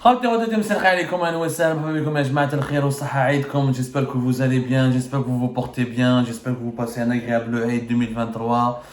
J'espère que vous allez bien, j'espère que vous vous portez bien, j'espère que vous passez un agréable Eid 2023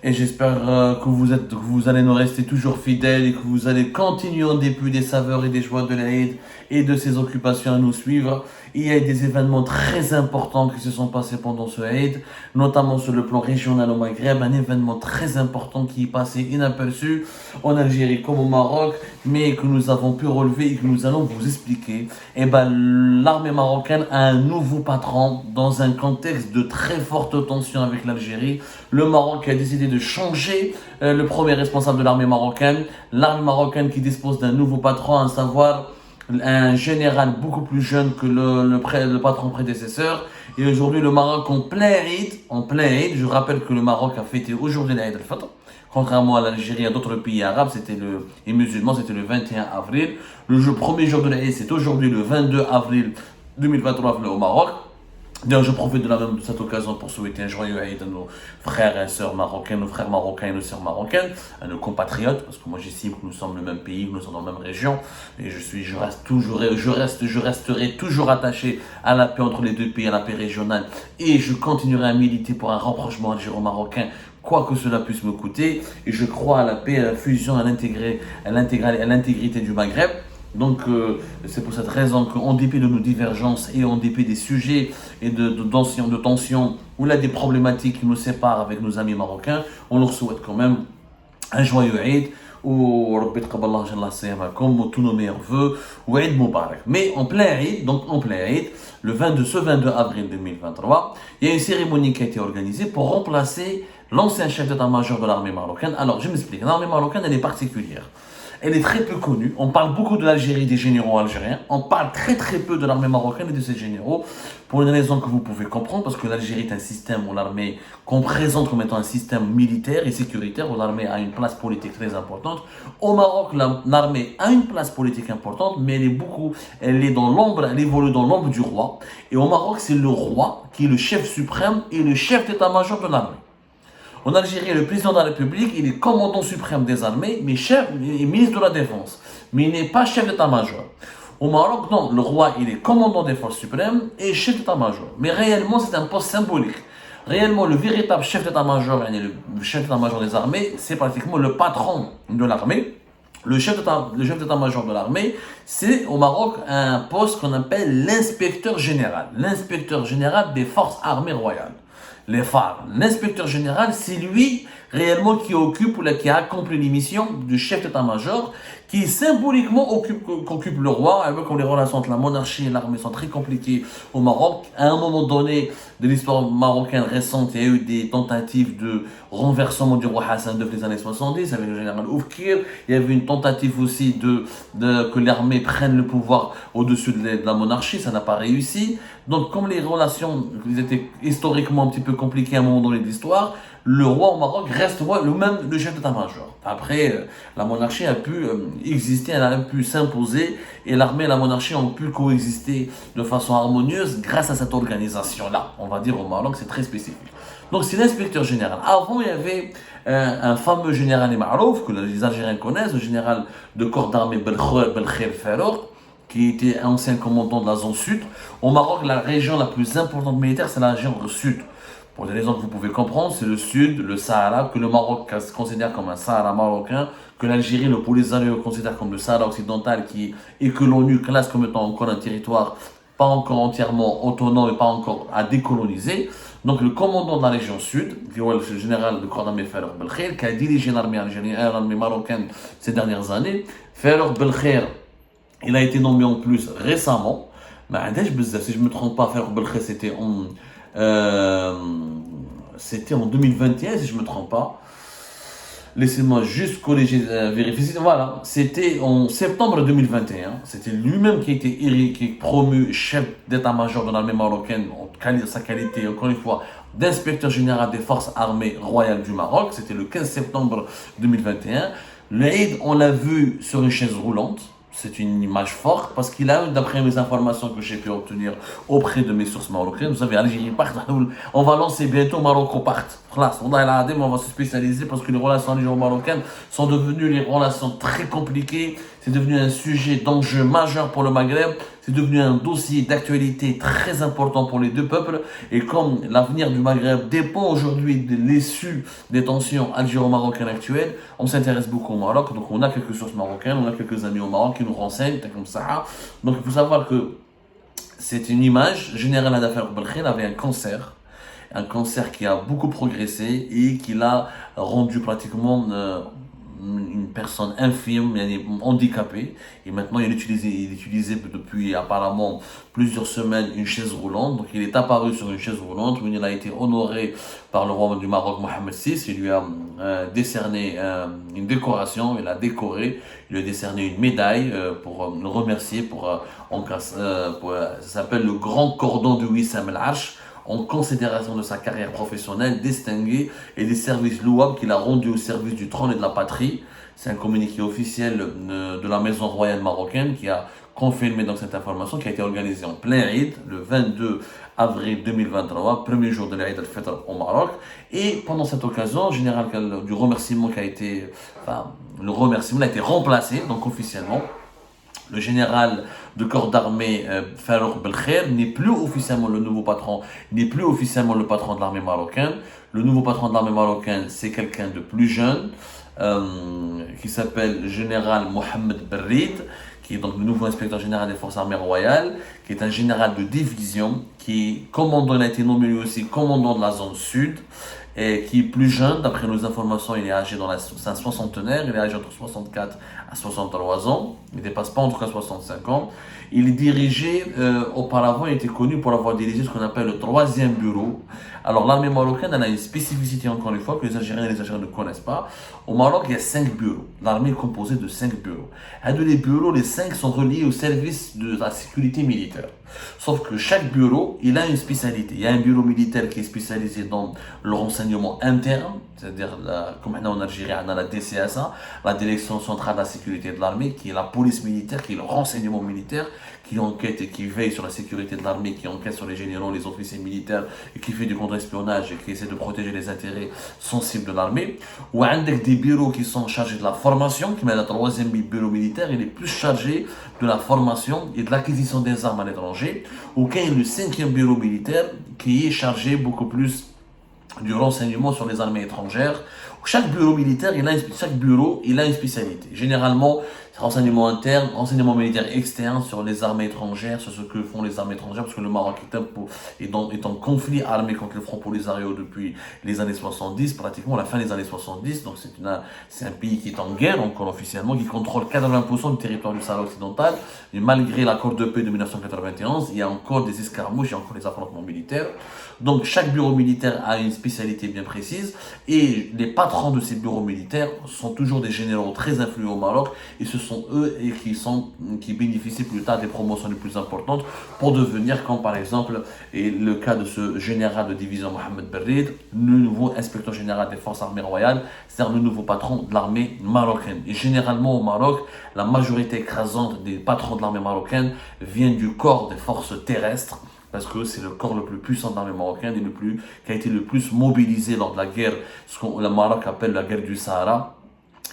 et j'espère que vous allez nous rester toujours fidèles et que vous allez continuer en dépit des saveurs et des joies de l'Eid et de ses occupations à nous suivre. Il y a des événements très importants qui se sont passés pendant ce Eid, notamment sur le plan régional au Maghreb, un événement très important qui est passé inaperçu en Algérie comme au Maroc, mais que nous avons pu relever et que nous allons vous expliquer. L'armée marocaine a un nouveau patron dans un contexte de très forte tension avec l'Algérie. Le Maroc a décidé de changer le premier responsable de l'armée marocaine. L'armée marocaine qui dispose d'un nouveau patron, à savoir un général beaucoup plus jeune que le patron prédécesseur. Et aujourd'hui, le Maroc en plein Eid, je rappelle que le Maroc a fêté aujourd'hui l'Eid al-Fitr. Contrairement à l'Algérie et à d'autres pays arabes et musulmans, c'était le 21 avril. Premier jour de l'Eid, c'est aujourd'hui le 22 avril 2023 au Maroc. D'ailleurs, je profite de cette occasion pour souhaiter un joyeux Eid à nos frères et sœurs marocains, nos frères marocains et nos sœurs marocaines, à nos compatriotes, parce que moi j'estime que nous sommes le même pays, que nous sommes dans la même région, et je resterai toujours attaché à la paix entre les deux pays, à la paix régionale, et je continuerai à militer pour un rapprochement algéro-marocain, quoi que cela puisse me coûter, et je crois à la paix, à la fusion, à l'intégrité du Maghreb. Donc, c'est pour cette raison qu'en dépit de nos divergences et en dépit des sujets et de tensions, ou là des problématiques qui nous séparent avec nos amis marocains, on leur souhaite quand même un joyeux Eid, ou Rabbi taqabbalallahu jalla siyamakum, tous nos meilleurs vœux, ou Eid Mubarak. Mais en plein Eid, ce 22 avril 2023, il y a une cérémonie qui a été organisée pour remplacer l'ancien chef d'état-major de l'armée marocaine. Alors, je m'explique, l'armée marocaine, elle est particulière. Elle est très peu connue. On parle beaucoup de l'Algérie, des généraux algériens. On parle très très peu de l'armée marocaine et de ses généraux, pour une raison que vous pouvez comprendre, parce que l'Algérie est un système où l'armée, qu'on présente comme étant un système militaire et sécuritaire, où l'armée a une place politique très importante. Au Maroc, l'armée a une place politique importante, mais elle est dans l'ombre, elle évolue dans l'ombre du roi. Et au Maroc, c'est le roi qui est le chef suprême et le chef d'état-major de l'armée. En Algérie, le président de la République, il est commandant suprême des armées, mais ministre de la Défense. Mais il n'est pas chef d'état-major. Au Maroc, non, le roi, il est commandant des forces suprêmes et chef d'état-major. Mais réellement, c'est un poste symbolique. Réellement, le véritable chef d'état-major, le chef d'état-major des armées, c'est pratiquement le patron de l'armée. Le chef d'état-major de l'armée, c'est au Maroc un poste qu'on appelle l'inspecteur général. L'inspecteur général des forces armées royales. Les phares. L'inspecteur général, c'est lui réellement qui accomplit les missions du chef d'état-major, qui symboliquement occupe le roi, avec les relations entre la monarchie et l'armée sont très compliquées au Maroc. À un moment donné de l'histoire marocaine récente, il y a eu des tentatives de renversement du roi Hassan II des années 70 avec le général Oufkir. Il y avait une tentative aussi que l'armée prenne le pouvoir au-dessus de la monarchie, ça n'a pas réussi. Donc comme les relations étaient historiquement un petit peu compliquées à un moment donné de l'histoire, le roi au Maroc reste le chef d'état-major. Après, la monarchie a pu exister, elle a pu s'imposer, et l'armée et la monarchie ont pu coexister de façon harmonieuse grâce à cette organisation-là. On va dire au Maroc, c'est très spécifique. Donc c'est l'inspecteur général. Avant, il y avait un fameux général Marouf, que les Algériens connaissent, le général de corps d'armée Belkhir Farouk, qui était ancien commandant de la zone sud. Au Maroc, la région la plus importante militaire, c'est la région sud. Pour des raisons que vous pouvez comprendre, c'est le sud, le Sahara, que le Maroc considère comme un Sahara marocain, que l'Algérie, le Polisario considère comme le Sahara occidental, et que l'ONU classe comme étant encore un territoire pas encore entièrement autonome et pas encore à décoloniser. Donc le commandant de la région sud, qui est le général de corps d'armée Farouk Belkhir, qui a dirigé l'armée algérienne, l'armée marocaine ces dernières années. Farouk Belkhir, il a été nommé en plus récemment. Mais si je ne me trompe pas, Farouk Belkhir, c'était en 2021, si je ne me trompe pas. Laissez-moi juste corriger, vérifier. Voilà, c'était en septembre 2021. C'était lui-même qui a été promu chef d'état-major de l'armée marocaine, sa qualité, encore une fois, d'inspecteur général des forces armées royales du Maroc. C'était le 15 septembre 2021. L'Eid, on l'a vu sur une chaise roulante. C'est une image forte parce qu'il a, d'après mes informations que j'ai pu obtenir auprès de mes sources marocaines, vous savez, Algérie part, on va lancer bientôt Maroc part. On va se spécialiser parce que les relations algéro-marocaines sont devenues des relations très compliquées c'est devenu un sujet d'enjeu majeur pour le Maghreb, c'est devenu un dossier d'actualité très important pour les deux peuples. Et comme l'avenir du Maghreb dépend aujourd'hui de l'issue des tensions algéro-marocaines actuelles, on s'intéresse beaucoup au Maroc. Donc on a quelques sources marocaines, on a quelques amis au Maroc qui nous renseignent, comme ça. Donc il faut savoir que c'est une image. Général Adafel Belkhir avait un cancer qui a beaucoup progressé et qui l'a rendu pratiquement une personne infirme, handicapée. Et maintenant, il utilisait depuis apparemment plusieurs semaines une chaise roulante. Donc, il est apparu sur une chaise roulante où il a été honoré par le roi du Maroc, Mohamed VI. Il lui a décerné une décoration, il a décoré, il lui a décerné une médaille pour le remercier ça s'appelle le grand cordon de Wissam El-Arch, en considération de sa carrière professionnelle distinguée et des services louables qu'il a rendus au service du trône et de la patrie. C'est un communiqué officiel de la maison royale marocaine qui a confirmé donc cette information, qui a été organisée en plein Eid, le 22 avril 2023, premier jour de l'Eid al-Fitr au Maroc. Et pendant cette occasion, le remerciement le remerciement a été remplacé, donc officiellement. Le général de corps d'armée Farouk Belkhir n'est plus officiellement le nouveau patron, n'est plus officiellement le patron de l'armée marocaine. Le nouveau patron de l'armée marocaine, c'est quelqu'un de plus jeune, qui s'appelle général Mohamed Berrid, qui est donc le nouveau inspecteur général des forces armées royales, qui est un général de division, qui est commandant, il a été nommé lui aussi commandant de la zone sud, et qui est plus jeune. D'après nos informations, il est âgé c'est un soixantenaire, il est âgé entre 64 à 63 ans, il ne dépasse pas en tout cas 65 ans. Il dirigeait, auparavant, il était connu pour avoir dirigé ce qu'on appelle le troisième bureau. Alors l'armée marocaine, elle a une spécificité encore une fois que les Algériens et les Algériens ne connaissent pas. Au Maroc, il y a 5 bureaux. L'armée est composée de 5 bureaux. Un de les bureaux, les 5 sont reliés au service de la sécurité militaire. Sauf que chaque bureau, il a une spécialité. Il y a un bureau militaire qui est spécialisé dans le renseignement interne, c'est-à-dire, comme on a en Algérie, on a la DCSA, la Direction Centrale de la Sécurité de l'Armée, qui est la police militaire, qui est le renseignement militaire, qui enquête et qui veille sur la sécurité de l'armée, qui enquête sur les généraux, les officiers militaires, et qui fait du contre-espionnage et qui essaie de protéger les intérêts sensibles de l'armée. Ou avec des bureaux qui sont chargés de la formation, qui met le troisième bureau militaire, il est plus chargé de la formation et de l'acquisition des armes à l'étranger. Ou qu'il y a le cinquième bureau militaire, qui est chargé beaucoup plus du renseignement sur les armées étrangères. Chaque bureau militaire, il a une spécialité. Généralement, renseignement interne, renseignement militaire externe sur les armées étrangères, sur ce que font les armées étrangères, parce que le Maroc est en conflit armé contre le Front Polisario depuis les années 70, pratiquement la fin des années 70. Donc c'est un pays qui est en guerre, encore officiellement, qui contrôle 80% du territoire du Sahara occidental. Et malgré l'accord de paix de 1991, il y a encore des escarmouches, il y a encore des affrontements militaires. Donc chaque bureau militaire a une spécialité bien précise, et les patrons de ces bureaux militaires sont toujours des généraux très influents au Maroc, et ce sont eux qui bénéficient plus tard des promotions les plus importantes pour devenir, comme par exemple est le cas de ce général de division Mohamed Berrid, le nouveau inspecteur général des forces armées royales, c'est-à-dire le nouveau patron de l'armée marocaine. Et généralement au Maroc, la majorité écrasante des patrons de l'armée marocaine viennent du corps des forces terrestres, parce que c'est le corps le plus puissant de l'armée marocaine et qui a été le plus mobilisé lors de la guerre, ce que le Maroc appelle la guerre du Sahara.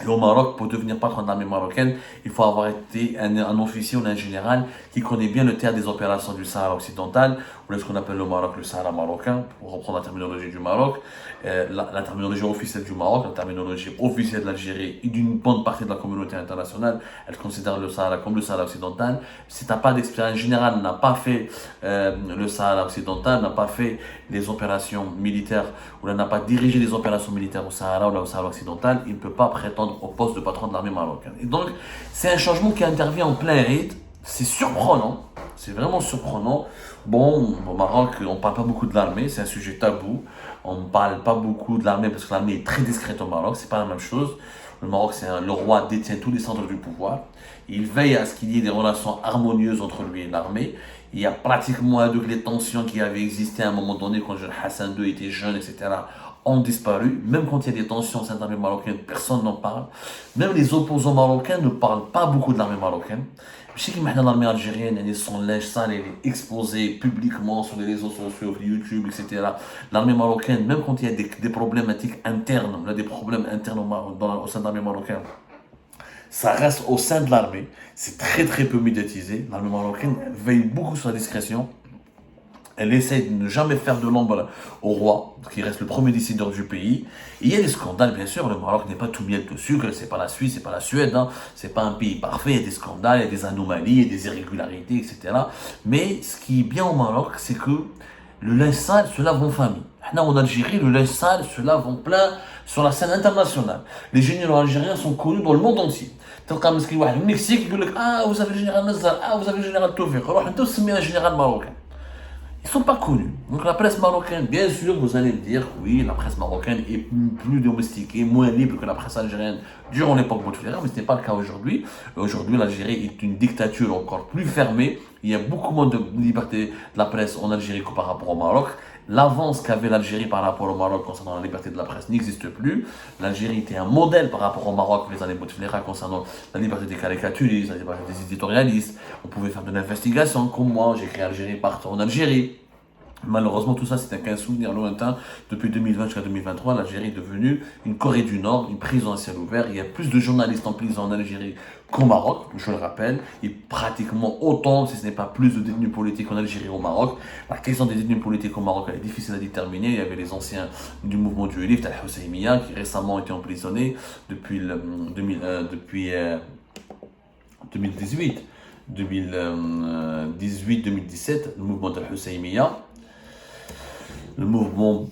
Et au Maroc, pour devenir patron de l'armée marocaine, il faut avoir été un officier ou un général qui connaît bien le théâtre des opérations du Sahara occidental, ou ce qu'on appelle le Maroc le Sahara marocain, pour reprendre la terminologie du Maroc, la terminologie officielle du Maroc, la terminologie officielle de l'Algérie et d'une bonne partie de la communauté internationale. Elle considère le Sahara comme le Sahara occidental. Si tu n'as pas d'expérience générale, n'a pas fait le Sahara occidental, n'a pas fait les opérations militaires, ou n'a pas dirigé les opérations militaires au Sahara ou au Sahara occidental, il ne peut pas prétendre au poste de patron de l'armée marocaine. Et donc, c'est un changement qui intervient en plein Eid. C'est surprenant, c'est vraiment surprenant. Bon, au Maroc, on ne parle pas beaucoup de l'armée, c'est un sujet tabou. On ne parle pas beaucoup de l'armée parce que l'armée est très discrète au Maroc, c'est pas la même chose. Le Maroc, le roi détient tous les centres du pouvoir. Il veille à ce qu'il y ait des relations harmonieuses entre lui et l'armée. Il y a pratiquement avec les tensions qui avaient existé à un moment donné quand Hassan II était jeune, etc., ont disparu. Même quand il y a des tensions au sein de l'armée marocaine, personne n'en parle. Même les opposants marocains ne parlent pas beaucoup de l'armée marocaine. Je sais que maintenant l'armée algérienne, son linge sale, elle est exposée publiquement sur les réseaux sociaux, YouTube, etc. L'armée marocaine, même quand il y a des problématiques internes, il y a des problèmes internes au sein de l'armée marocaine, Ça reste au sein de l'armée. C'est très très peu médiatisé. L'armée marocaine veille beaucoup sur la discrétion. Elle essaie de ne jamais faire de l'ombre au roi, qui reste le premier décideur du pays. Et il y a des scandales, bien sûr. Le Maroc n'est pas tout miel de sucre, c'est pas la Suisse, c'est pas la Suède, hein. C'est pas un pays parfait. Il y a des scandales, il y a des anomalies, il y a des irrégularités, etc. Mais ce qui est bien au Maroc, c'est que le linge sale se lave en famille. Là, en Algérie, le linge sale se lave en plein sur la scène internationale. Les généraux algériens sont connus dans le monde entier. تلقى مسكين واحد من المكسيك يقول لك vous avez le général Nazar, vous avez le général Toufik, روح انت وسمي un général marocain. Ils ne sont pas connus. Donc la presse marocaine, bien sûr, vous allez me dire que oui, la presse marocaine est plus domestiquée, moins libre que la presse algérienne durant l'époque Bouteflika, mais ce n'est pas le cas aujourd'hui. Aujourd'hui, l'Algérie est une dictature encore plus fermée. Il y a beaucoup moins de liberté de la presse en Algérie que par rapport au Maroc. L'avance qu'avait l'Algérie par rapport au Maroc concernant la liberté de la presse n'existe plus. L'Algérie était un modèle par rapport au Maroc les années Bouteflika concernant la liberté des caricaturistes, la liberté des éditorialistes. On pouvait faire de l'investigation, comme moi, j'ai créé Algérie partout en Algérie. Malheureusement, tout ça, c'est qu'un souvenir lointain. Depuis 2020 jusqu'à 2023, l'Algérie est devenue une Corée du Nord, une prison à ciel ouvert. Il y a plus de journalistes en prison en Algérie qu'au Maroc, je le rappelle. Et pratiquement autant, si ce n'est pas plus, de détenus politiques en Algérie au Maroc. La question des détenus politiques au Maroc, elle est difficile à déterminer. Il y avait les anciens du mouvement du Elif, Al-Husseymiyya, qui récemment ont été emprisonnés depuis 2018. 2018-2017, le mouvement Al-Husseymiyya. Le mouvement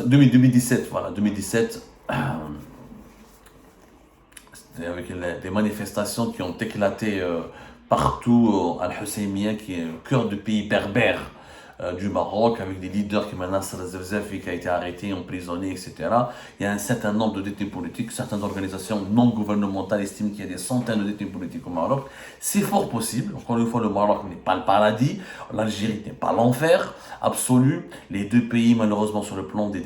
2017, voilà, 2017, avec des manifestations qui ont éclaté partout Al-Husseymiyya, qui est le cœur du pays berbère du Maroc, avec des leaders qui menacent Zefzefi, qui a été arrêté, emprisonné, etc. Il y a un certain nombre de détenus politiques. Certaines organisations non gouvernementales estiment qu'il y a des centaines de détenus politiques au Maroc. C'est fort possible. Encore une fois, le Maroc n'est pas le paradis. L'Algérie n'est pas l'enfer absolu. Les deux pays, malheureusement, sur le plan de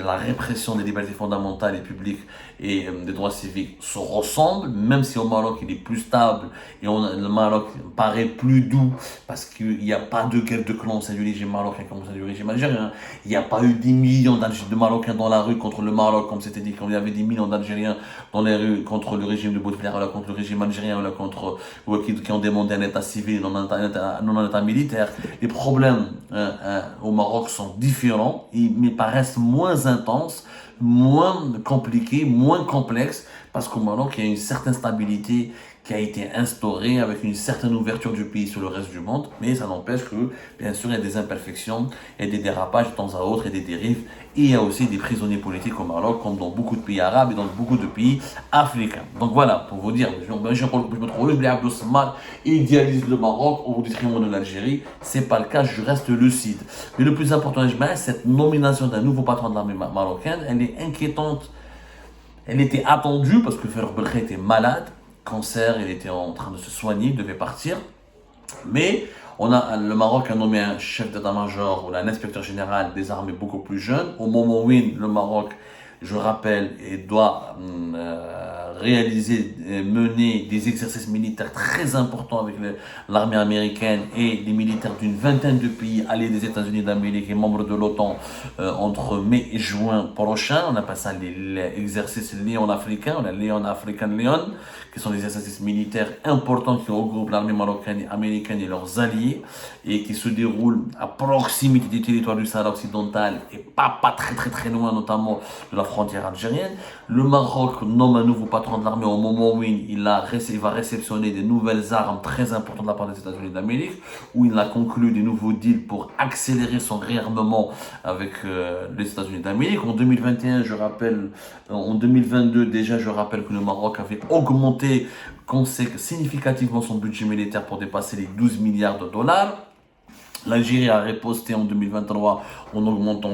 la répression des libertés fondamentales et publiques et des droits civiques, se ressemblent, même si au Maroc, il est plus stable et le Maroc paraît plus doux parce qu'il n'y a pas de guerre de clans au sein du régime marocain comme au sein du régime algérien. Il n'y a pas eu des millions de Marocains dans la rue contre le Maroc, comme c'était dit, quand il y avait des millions d'Algériens dans les rues contre le régime de Bouteflika, contre le régime algérien, contre qui ont demandé un état civil, non un état militaire. Les problèmes au Maroc sont différents, mais paraissent moins intenses, moins compliqués, moins complexes, parce qu'au Maroc, il y a une certaine stabilité qui a été instaurée avec une certaine ouverture du pays sur le reste du monde, mais ça n'empêche que, bien sûr, il y a des imperfections et des dérapages de temps à autre et des dérives, et il y a aussi des prisonniers politiques au Maroc, comme dans beaucoup de pays arabes et dans beaucoup de pays africains. Donc voilà, pour vous dire, je me trouve le Abdou Samad idéalise le Maroc au détriment de l'Algérie, c'est pas le cas, je reste lucide. Mais le plus important, cette nomination d'un nouveau patron de l'armée marocaine, elle est inquiétante. Elle était attendue parce que Farouk Belkhi était malade, cancer, il était en train de se soigner, il devait partir. Mais le Maroc a nommé un chef d'état-major ou un inspecteur général des armées beaucoup plus jeune. Au moment où le Maroc, je rappelle, doit mener des exercices militaires très importants avec l'armée américaine et les militaires d'une vingtaine de pays alliés des États-Unis d'Amérique et membres de l'OTAN entre mai et juin prochain. On appelle ça les exercices Léon-africains, la Léon African Léon, qui sont des exercices militaires importants qui regroupent l'armée marocaine et américaine et leurs alliés et qui se déroulent à proximité du territoire du Sahara occidental et pas très loin, notamment de la frontière algérienne. Le Maroc nomme un nouveau patron de l'armée au moment où il va réceptionner des nouvelles armes très importantes de la part des États-Unis d'Amérique, où il a conclu des nouveaux deals pour accélérer son réarmement avec les États-Unis d'Amérique. En 2021, en 2022 déjà, je rappelle que le Maroc avait augmenté significativement son budget militaire pour dépasser les 12 milliards de dollars. L'Algérie a riposté en 2023 en augmentant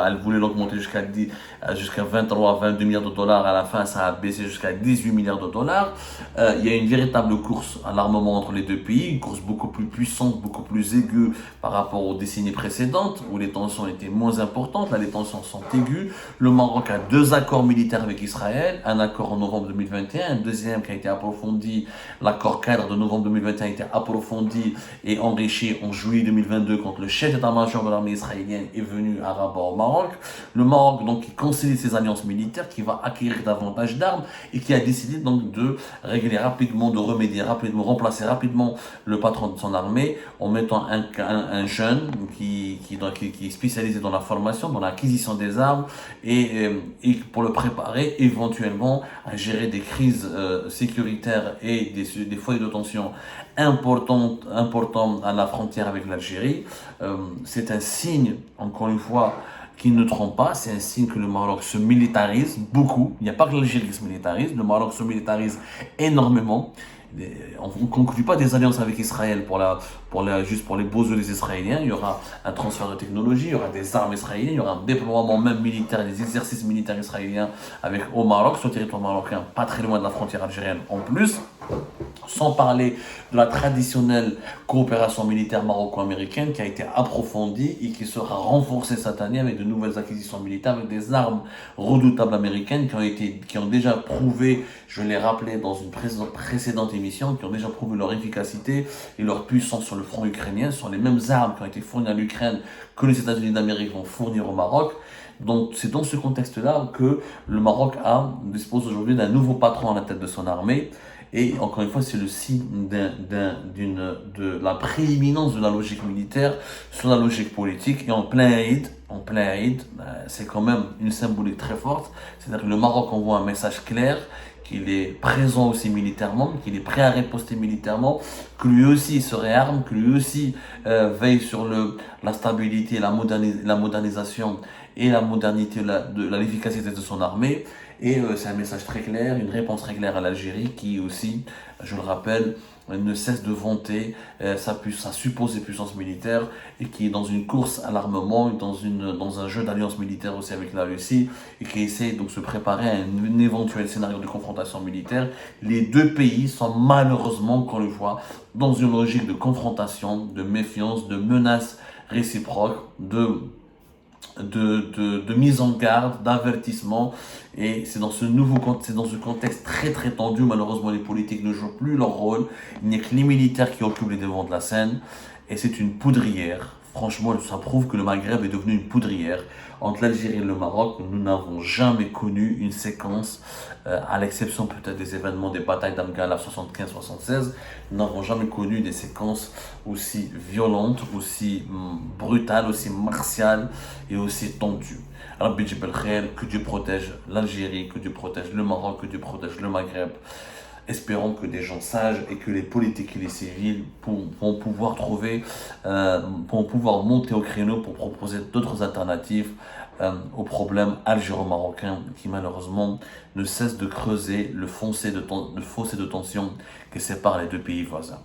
elle voulait l'augmenter jusqu'à 22 milliards de dollars. À la fin, ça a baissé jusqu'à 18 milliards de dollars. Il y a une véritable course à l'armement entre les deux pays, une course beaucoup plus puissante, beaucoup plus aiguë par rapport aux décennies précédentes où les tensions étaient moins importantes. Là, les tensions sont aiguës. Le Maroc a 2 accords militaires avec Israël, un accord en novembre 2021, un deuxième qui a été approfondi. L'accord cadre de novembre 2021 a été approfondi et enrichi en juillet 2021 2022 quand le chef d'état-major de l'armée israélienne est venu à Rabat au Maroc. Le Maroc donc qui consolide ses alliances militaires, qui va acquérir davantage d'armes et qui a décidé donc de régler rapidement, de remédier rapidement, remplacer rapidement le patron de son armée en mettant un jeune qui est spécialisé dans la formation, dans l'acquisition des armes et pour le préparer éventuellement à gérer des crises sécuritaires et des foyers de tension importants à la frontière avec l'Algérie. C'est un signe, encore une fois, qui ne trompe pas, c'est un signe que le Maroc se militarise beaucoup. Il n'y a pas que l'Algérie qui se militarise, le Maroc se militarise énormément. On ne conclut pas des alliances avec Israël juste pour les beaux yeux des Israéliens. Il y aura un transfert de technologie, il y aura des armes israéliennes, il y aura un déploiement même militaire, des exercices militaires israéliens au Maroc, sur le territoire marocain, pas très loin de la frontière algérienne en plus. Sans parler de la traditionnelle coopération militaire maroco-américaine qui a été approfondie et qui sera renforcée cette année avec de nouvelles acquisitions militaires, avec des armes redoutables américaines qui ont déjà prouvé, je l'ai rappelé dans une précédente émission, qui ont déjà prouvé leur efficacité et leur puissance sur le front ukrainien, sur les mêmes armes qui ont été fournies à l'Ukraine que les États-Unis d'Amérique vont fournir au Maroc. Donc c'est dans ce contexte-là que le Maroc dispose aujourd'hui d'un nouveau patron à la tête de son armée. Et encore une fois, c'est le signe de la prééminence de la logique militaire sur la logique politique. Et en plein Eid, c'est quand même une symbolique très forte. C'est-à-dire que le Maroc envoie un message clair qu'il est présent aussi militairement, qu'il est prêt à riposter militairement, que lui aussi se réarme, que lui aussi veille sur la stabilité, la modernisation et la modernité, l'efficacité de son armée. Et c'est un message très clair, une réponse très claire à l'Algérie qui aussi, je le rappelle, ne cesse de vanter sa supposée puissance militaire et qui est dans une course à l'armement, dans un jeu d'alliance militaire aussi avec la Russie et qui essaie donc de se préparer à un éventuel scénario de confrontation militaire. Les deux pays sont malheureusement, encore une fois, dans une logique de confrontation, de méfiance, de menace réciproque, de mise en garde, d'avertissement. Et c'est dans ce contexte très très tendu, malheureusement les politiques ne jouent plus leur rôle. Il n'y a que les militaires qui occupent les devants de la scène. Et c'est une poudrière. Franchement, ça prouve que le Maghreb est devenu une poudrière. Entre l'Algérie et le Maroc, nous n'avons jamais connu une séquence, à l'exception peut-être des événements des batailles d'Amgala 75-76, nous n'avons jamais connu des séquences aussi violentes, aussi brutales, aussi martiales et aussi tendues. Rabbi Jibel Khair, que Dieu protège l'Algérie, que Dieu protège le Maroc, que Dieu protège le Maghreb. Espérons que des gens sages et que les politiques et les civils vont pouvoir monter au créneau pour proposer d'autres alternatives aux problèmes algéro-marocains qui malheureusement ne cessent de creuser le fossé de tension qui sépare les deux pays voisins.